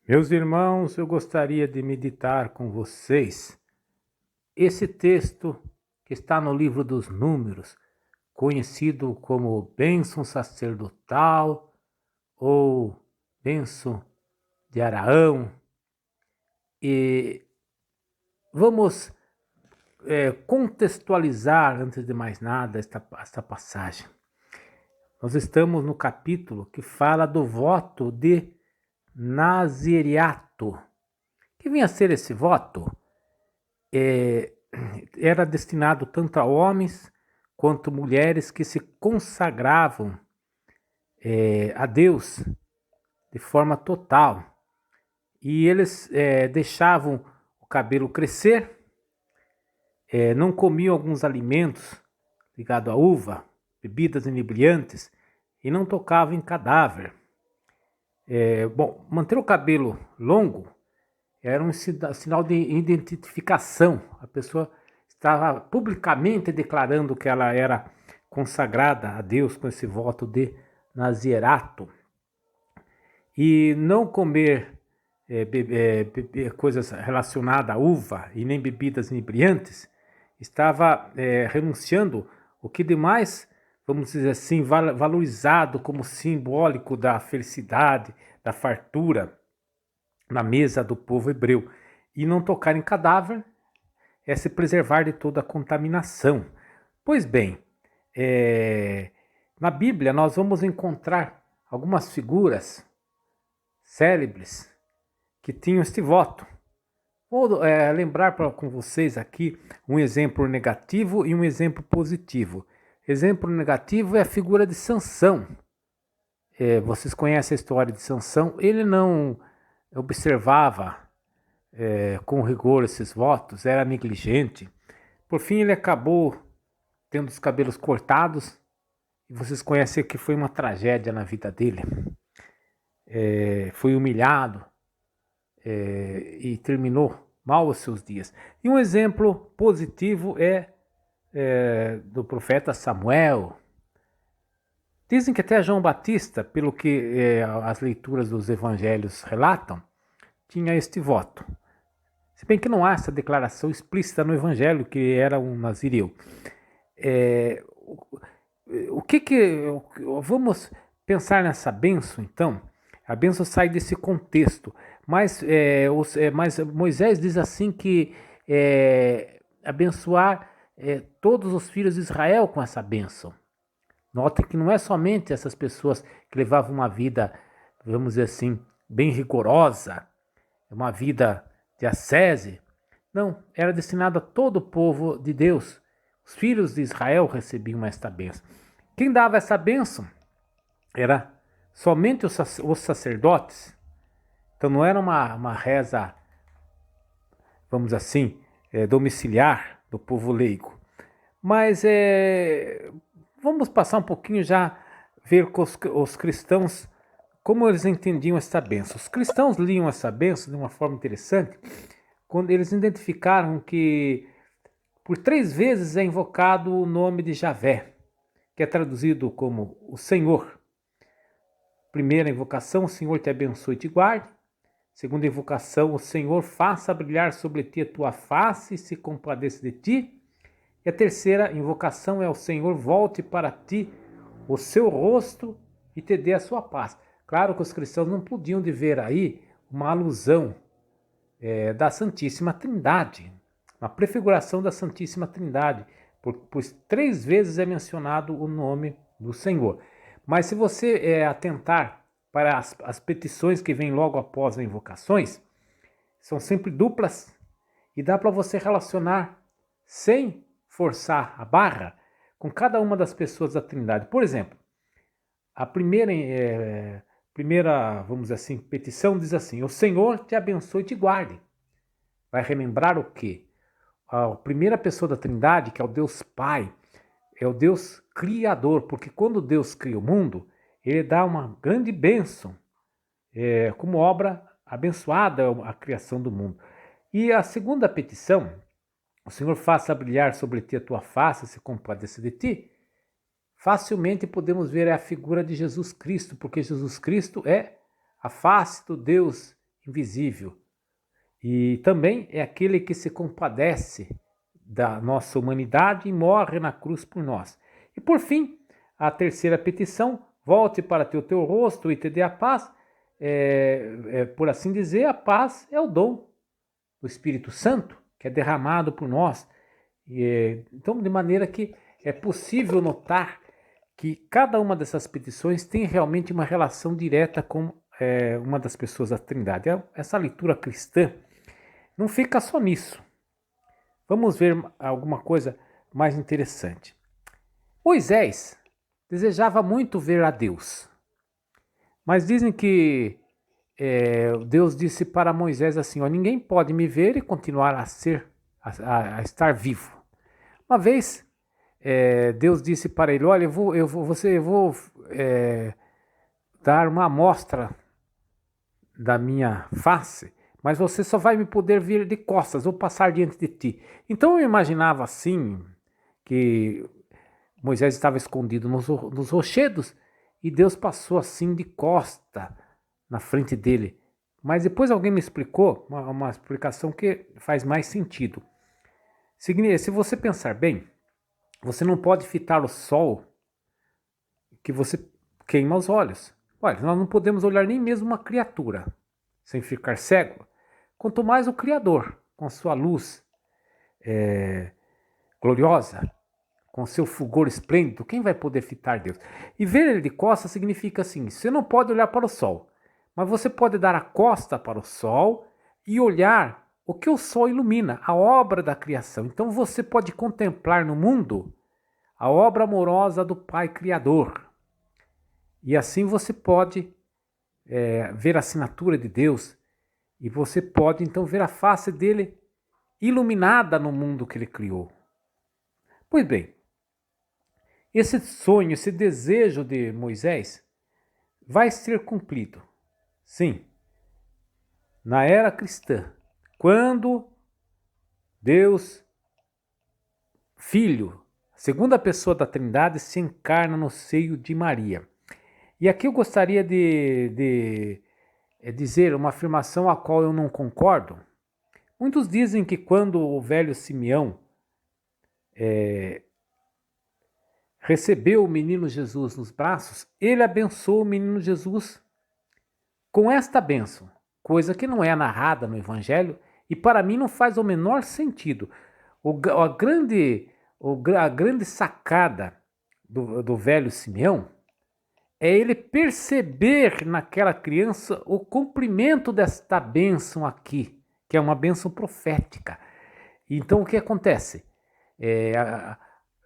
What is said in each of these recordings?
Meus irmãos, eu gostaria de meditar com vocês esse texto que está no livro dos Números, conhecido como bênção sacerdotal ou bênção de Araão. E vamos contextualizar, antes de mais nada, esta passagem. Nós estamos no capítulo que fala do voto de Nazireato. Que vinha a ser esse voto? Era destinado tanto a homens quanto mulheres que se consagravam a Deus de forma total. E eles deixavam o cabelo crescer, não comiam alguns alimentos ligados à uva, bebidas inebriantes, e não tocavam em cadáver. Manter o cabelo longo era um sinal de identificação. A pessoa estava publicamente declarando que ela era consagrada a Deus com esse voto de Nazireato. E não comer coisas relacionadas à uva e nem bebidas inebriantes, estava renunciando o que demais, vamos dizer assim, valorizado como simbólico da felicidade, da fartura na mesa do povo hebreu. E não tocar em cadáver é se preservar de toda a contaminação. Pois bem, na Bíblia nós vamos encontrar algumas figuras célebres que tinham este voto. Vou lembrar com vocês aqui um exemplo negativo e um exemplo positivo. Exemplo negativo é a figura de Sansão. Vocês conhecem a história de Sansão. Ele não observava com rigor esses votos, era negligente. Por fim, ele acabou tendo os cabelos cortados. E vocês conhecem que foi uma tragédia na vida dele. Foi humilhado e terminou mal os seus dias. E um exemplo positivo é do profeta Samuel. Dizem que até João Batista, pelo que as leituras dos evangelhos relatam, tinha este voto. Se bem que não há essa declaração explícita no evangelho que era um nazireu. Vamos pensar nessa bênção, então. A bênção sai desse contexto. Mas Moisés diz assim que abençoar todos os filhos de Israel com essa bênção. Notem que não é somente essas pessoas que levavam uma vida, vamos dizer assim, bem rigorosa, uma vida de ascese. Não, era destinado a todo o povo de Deus. Os filhos de Israel recebiam esta bênção. Quem dava essa bênção era somente os sacerdotes. Então não era uma reza, vamos assim, domiciliar do povo leigo. Mas vamos passar um pouquinho já, ver com os cristãos como eles entendiam essa bênção. Os cristãos liam essa bênção de uma forma interessante, quando eles identificaram que por 3 vezes é invocado o nome de Javé, que é traduzido como o Senhor. Primeira invocação, o Senhor te abençoe e te guarde. Segunda invocação, o Senhor faça brilhar sobre ti a tua face e se compadeça de ti. E a terceira invocação é o Senhor volte para ti o seu rosto e te dê a sua paz. Claro que os cristãos não podiam ver aí uma alusão da Santíssima Trindade, uma prefiguração da Santíssima Trindade, pois 3 vezes é mencionado o nome do Senhor. Mas se você atentar para as petições que vêm logo após as invocações, são sempre duplas e dá para você relacionar sem forçar a barra com cada uma das pessoas da Trindade. Por exemplo, a primeira, vamos dizer assim, petição diz assim: o Senhor te abençoe e te guarde. Vai relembrar o quê? A primeira pessoa da Trindade, que é o Deus Pai, é o Deus Criador, porque quando Deus cria o mundo, ele dá uma grande bênção, como obra abençoada a criação do mundo. E a segunda petição, o Senhor faça brilhar sobre ti a tua face e se compadeça de ti, facilmente podemos ver a figura de Jesus Cristo, porque Jesus Cristo é a face do Deus invisível. E também é aquele que se compadece da nossa humanidade e morre na cruz por nós. E por fim, a terceira petição: volte para o teu rosto e te dê a paz. Por assim dizer, a paz é o dom do Espírito Santo, que é derramado por nós. Então, de maneira que é possível notar que cada uma dessas petições tem realmente uma relação direta com uma das pessoas da Trindade. Essa leitura cristã não fica só nisso. Vamos ver alguma coisa mais interessante. Moisés desejava muito ver a Deus, mas dizem que Deus disse para Moisés assim: ninguém pode me ver e continuar a estar vivo. Uma vez Deus disse para ele: olha, eu vou dar uma amostra da minha face, mas você só vai me poder ver de costas, vou passar diante de ti. Então eu imaginava assim, que Moisés estava escondido nos rochedos e Deus passou assim de costa na frente dele. Mas depois alguém me explicou, uma explicação que faz mais sentido. Se você pensar bem, você não pode fitar o sol que você queima os olhos. Olha, nós não podemos olhar nem mesmo uma criatura sem ficar cego. Quanto mais o Criador, com sua luz gloriosa, com seu fulgor esplêndido, quem vai poder fitar Deus? E ver ele de costas significa assim: você não pode olhar para o sol, mas você pode dar a costa para o sol e olhar o que o sol ilumina, a obra da criação. Então você pode contemplar no mundo a obra amorosa do Pai Criador. E assim você pode ver a assinatura de Deus, e você pode então ver a face dele iluminada no mundo que ele criou. Pois bem, esse sonho, esse desejo de Moisés vai ser cumprido. Sim, na era cristã, quando Deus, Filho, segunda pessoa da Trindade, se encarna no seio de Maria. E aqui eu gostaria de dizer uma afirmação a qual eu não concordo. Muitos dizem que quando o velho Simeão recebeu o menino Jesus nos braços, ele abençoou o menino Jesus com esta bênção, coisa que não é narrada no Evangelho e para mim não faz o menor sentido. A grande sacada do velho Simeão é ele perceber naquela criança o cumprimento desta bênção aqui, que é uma bênção profética. Então o que acontece?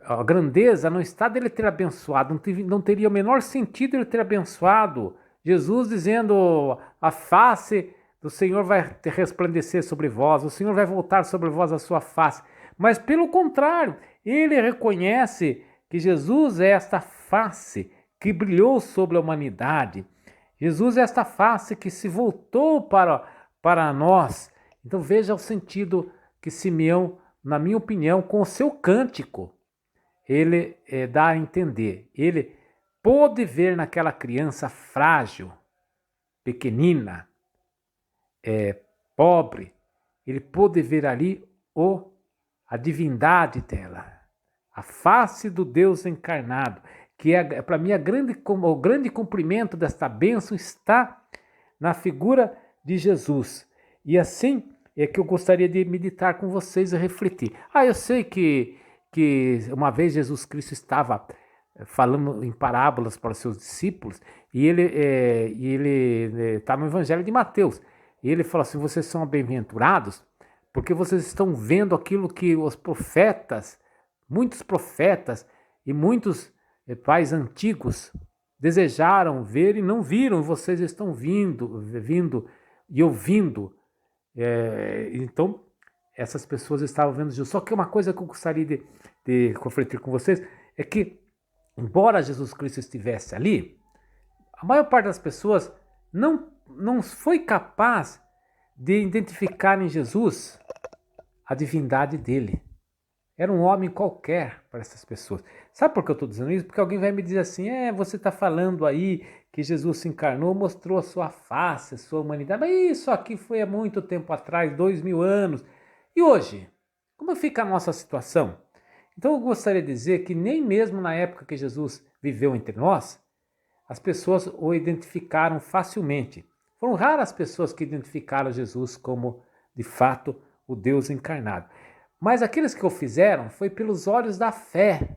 A grandeza não está dele ter abençoado, não teria o menor sentido ele ter abençoado Jesus dizendo: a face do Senhor vai resplandecer sobre vós, o Senhor vai voltar sobre vós a sua face. Mas pelo contrário, ele reconhece que Jesus é esta face que brilhou sobre a humanidade. Jesus é esta face que se voltou para nós. Então veja o sentido que Simeão, na minha opinião, com o seu cântico, ele dá a entender. Ele pôde ver naquela criança frágil, pequenina, pobre, ele pôde ver ali a divindade dela, a face do Deus encarnado, que para mim o grande cumprimento desta bênção está na figura de Jesus. E assim é que eu gostaria de meditar com vocês e refletir. Eu sei que uma vez Jesus Cristo estava falando em parábolas para os seus discípulos, e ele está no Evangelho de Mateus, e ele fala assim: vocês são bem-aventurados, porque vocês estão vendo aquilo que os profetas, muitos profetas e muitos pais antigos desejaram ver e não viram, e vocês estão vindo e ouvindo. Então, essas pessoas estavam vendo Jesus. Só que uma coisa que eu gostaria de refletir com vocês é que, embora Jesus Cristo estivesse ali, a maior parte das pessoas não foi capaz de identificar em Jesus a divindade dele. Era um homem qualquer para essas pessoas. Sabe por que eu estou dizendo isso? Porque alguém vai me dizer assim, você está falando aí que Jesus se encarnou, mostrou a sua face, a sua humanidade. Mas isso aqui foi há muito tempo atrás, 2000 anos. E hoje? Como fica a nossa situação? Então eu gostaria de dizer que nem mesmo na época que Jesus viveu entre nós, as pessoas o identificaram facilmente. Foram raras as pessoas que identificaram Jesus como, de fato, o Deus encarnado. Mas aqueles que o fizeram foi pelos olhos da fé,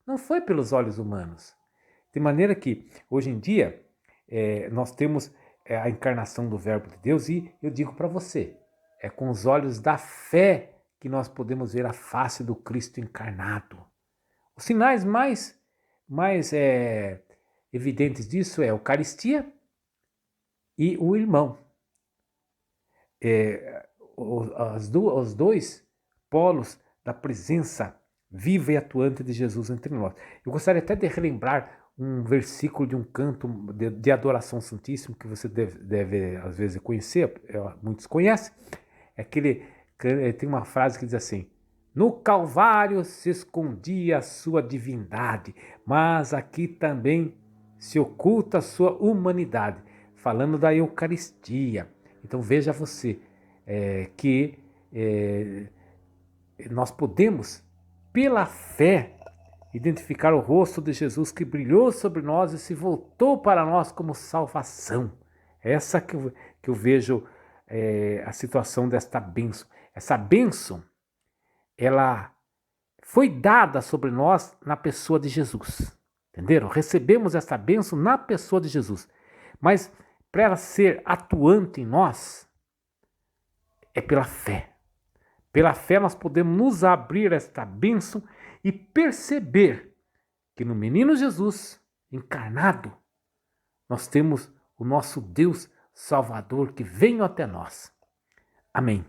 não foi pelos olhos humanos. De maneira que, hoje em dia, nós temos a encarnação do Verbo de Deus e eu digo para você, é com os olhos da fé que nós podemos ver a face do Cristo encarnado. Os sinais mais evidentes disso é a Eucaristia e o irmão. Os dois polos da presença viva e atuante de Jesus entre nós. Eu gostaria até de relembrar um versículo de um canto de adoração santíssimo que você deve às vezes conhecer, muitos conhecem. Tem uma frase que diz assim: no Calvário se escondia a sua divindade, mas aqui também se oculta a sua humanidade, falando da Eucaristia. Então veja você que nós podemos, pela fé, identificar o rosto de Jesus que brilhou sobre nós e se voltou para nós como salvação. Essa que eu vejo a situação desta bênção. Essa bênção, ela foi dada sobre nós na pessoa de Jesus. Entenderam? Recebemos essa bênção na pessoa de Jesus. Mas para ela ser atuante em nós, é pela fé. Pela fé nós podemos nos abrir a esta bênção e perceber que no menino Jesus encarnado, nós temos o nosso Deus Salvador que veio até nós. Amém.